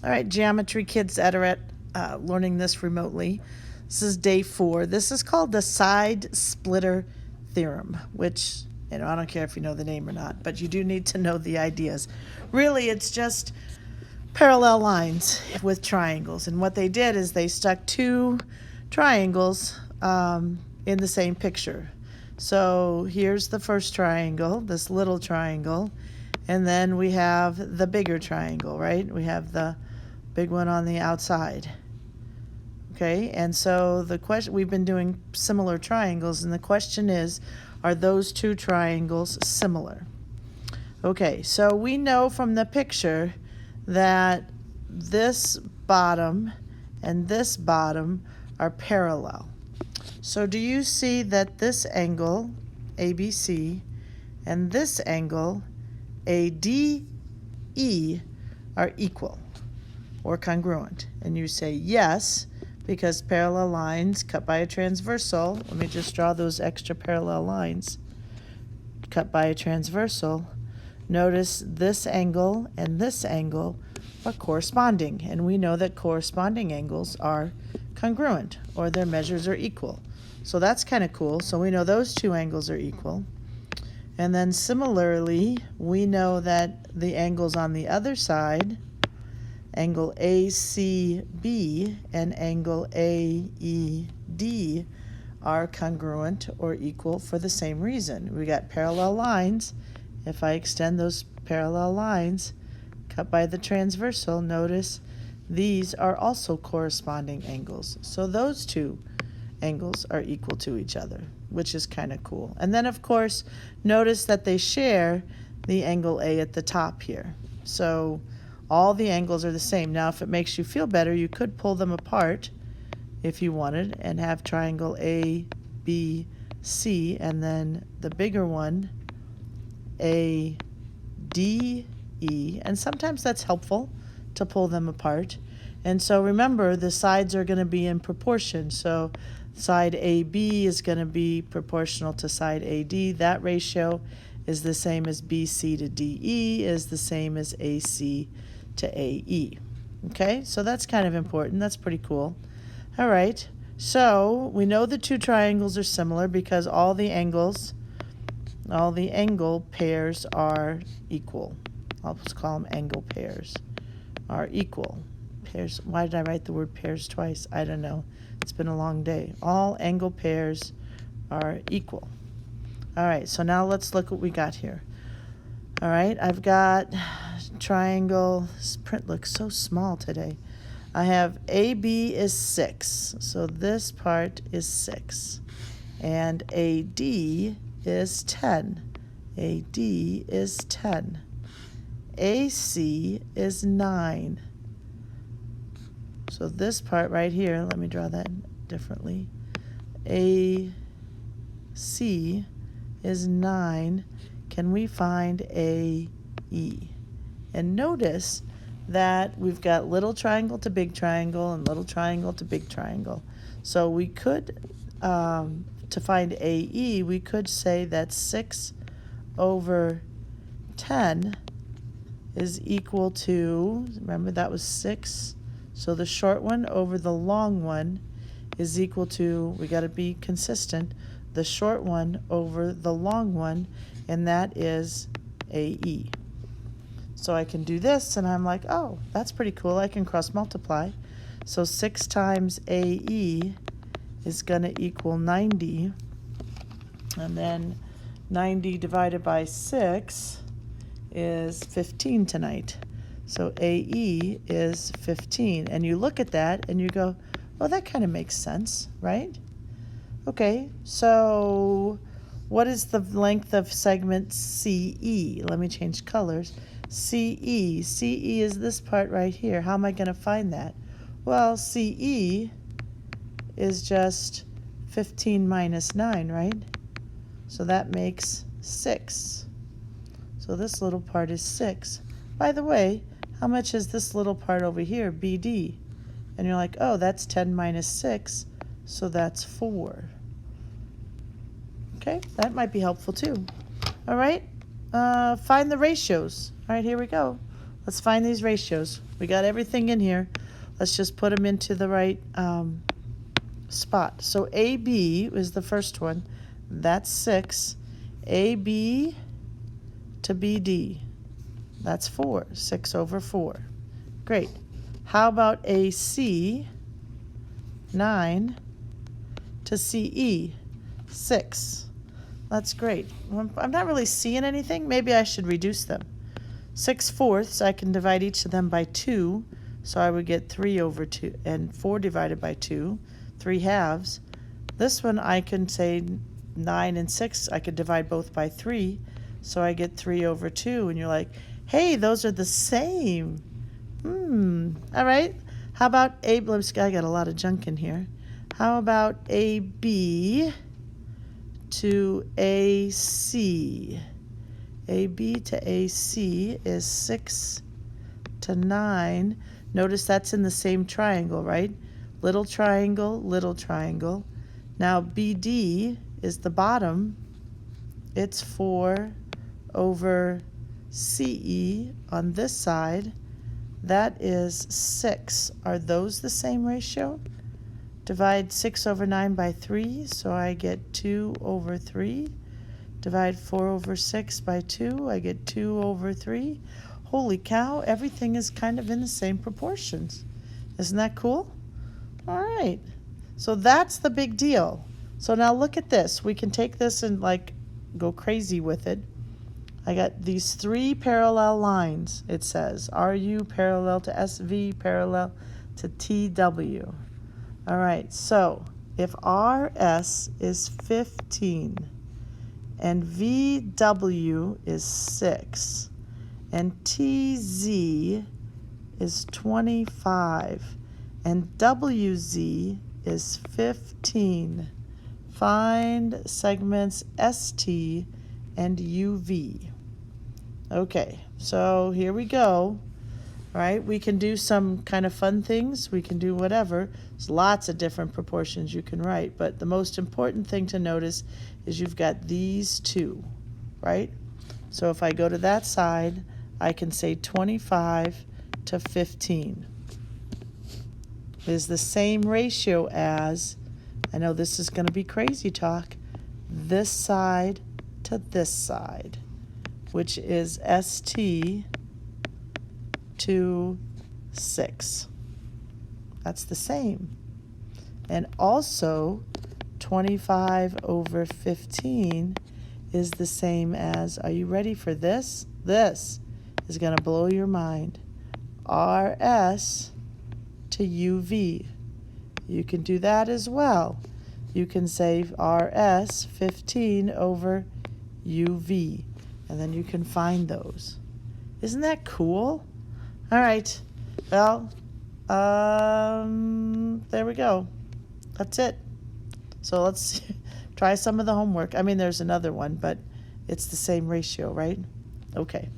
All right, geometry kids that are at learning this remotely. This is day 4. This is called the side splitter theorem, which, I don't care if you know the name or not, but you do need to know the ideas. Really, it's just parallel lines with triangles. And what they did is they stuck 2 triangles in the same picture. So here's the first triangle, this little triangle, and then we have the bigger triangle, right? We have the big one on the outside. Okay, and so the question, we've been doing similar triangles, and the question is, are those 2 triangles similar? Okay, so we know from the picture that this bottom and this bottom are parallel. So do you see that this angle, ABC, and this angle, ADE, are equal or congruent? And you say yes, because parallel lines cut by a transversal, let me just draw those extra parallel lines, cut by a transversal. Notice this angle and this angle are corresponding, and we know that corresponding angles are congruent, or their measures are equal. So that's kind of cool. So we know those 2 angles are equal. And then similarly, we know that the angles on the other side, angle ACB and angle AED, are congruent or equal for the same reason. We got parallel lines. If I extend those parallel lines cut by the transversal, notice these are also corresponding angles. So those 2 angles are equal to each other, which is kind of cool. And then, of course, notice that they share the angle A at the top here. So all the angles are the same. Now, if it makes you feel better, you could pull them apart if you wanted and have triangle A, B, C, and then the bigger one, A, D, E. And sometimes that's helpful to pull them apart. And so remember, the sides are going to be in proportion. So side AB is going to be proportional to side AD. That ratio is the same as BC to DE, is the same as AC to AE. Okay, so that's kind of important. That's pretty cool. All right, so we know the 2 triangles are similar because all the angle pairs are equal. I'll just call them angle pairs, are equal. Pairs, why did I write the word pairs twice? I don't know. It's been a long day. All angle pairs are equal. All right, so now let's look what we got here. All right, I've got triangle. This print looks so small today. I have AB is 6, so this part is 6. And AD is 10. AD is 10. AC is 9. So this part right here, let me draw that differently. AC is 9. Can we find AE? And notice that we've got little triangle to big triangle and little triangle to big triangle. So we could, to find AE, we could say that 6 over 10 is equal to, remember that was 6, so the short one over the long one is equal to, we got to be consistent, the short one over the long one, and that is AE. So I can do this, and I'm like, oh, that's pretty cool. I can cross multiply. So 6 times AE is going to equal 90, and then 90 divided by 6 is 15 tonight. So AE is 15. And you look at that and you go, oh, that kind of makes sense, right? Okay, so what is the length of segment CE? Let me change colors. CE. CE is this part right here. How am I going to find that? Well, CE is just 15 minus 9, right? So that makes 6. So this little part is 6. By the way, how much is this little part over here, BD? And you're like, oh, that's 10 minus 6, so that's 4. Okay, that might be helpful too. All right, find the ratios. All right, here we go. Let's find these ratios. We got everything in here. Let's just put them into the right spot. So AB is the first one. That's 6. AB to BD. That's 4. 6 over 4. Great. How about AC? 9 to CE. 6. That's great. I'm not really seeing anything. Maybe I should reduce them. 6/4, I can divide each of them by 2. So I would get 3 over 2. And 4 divided by 2. 3 halves. This one I can say 9 and 6. I could divide both by 3. So I get 3 over 2. And you're like, hey, those are the same. All right. How about I got a lot of junk in here. How about AB to AC? AB to AC is 6 to 9. Notice that's in the same triangle, right? Little triangle, little triangle. Now BD is the bottom. It's 4 over CE on this side. That is 6. Are those the same ratio? Divide 6 over 9 by 3, so I get 2 over 3. Divide 4 over 6 by 2, I get 2 over 3. Holy cow, everything is kind of in the same proportions. Isn't that cool? All right, so that's the big deal. So now look at this. We can take this and like go crazy with it. I got these 3 parallel lines, it says. RU parallel to SV parallel to TW. All right, so if RS is 15 and VW is 6 and TZ is 25 and WZ is 15, find segments ST and UV. Okay, so here we go. All right, we can do some kind of fun things. We can do whatever. There's lots of different proportions you can write, but the most important thing to notice is you've got these two, right? So if I go to that side, I can say 25 to 15 is the same ratio as, I know this is going to be crazy talk, this side to this side, which is ST to 6. That's the same. And also 25 over 15 is the same as, are you ready for this? This is going to blow your mind. RS to UV. You can do that as well. You can say RS 15 over UV, and then you can find those. Isn't that cool? All right, well, there we go. That's it. So let's try some of the homework. I mean, there's another one, but it's the same ratio, right? Okay.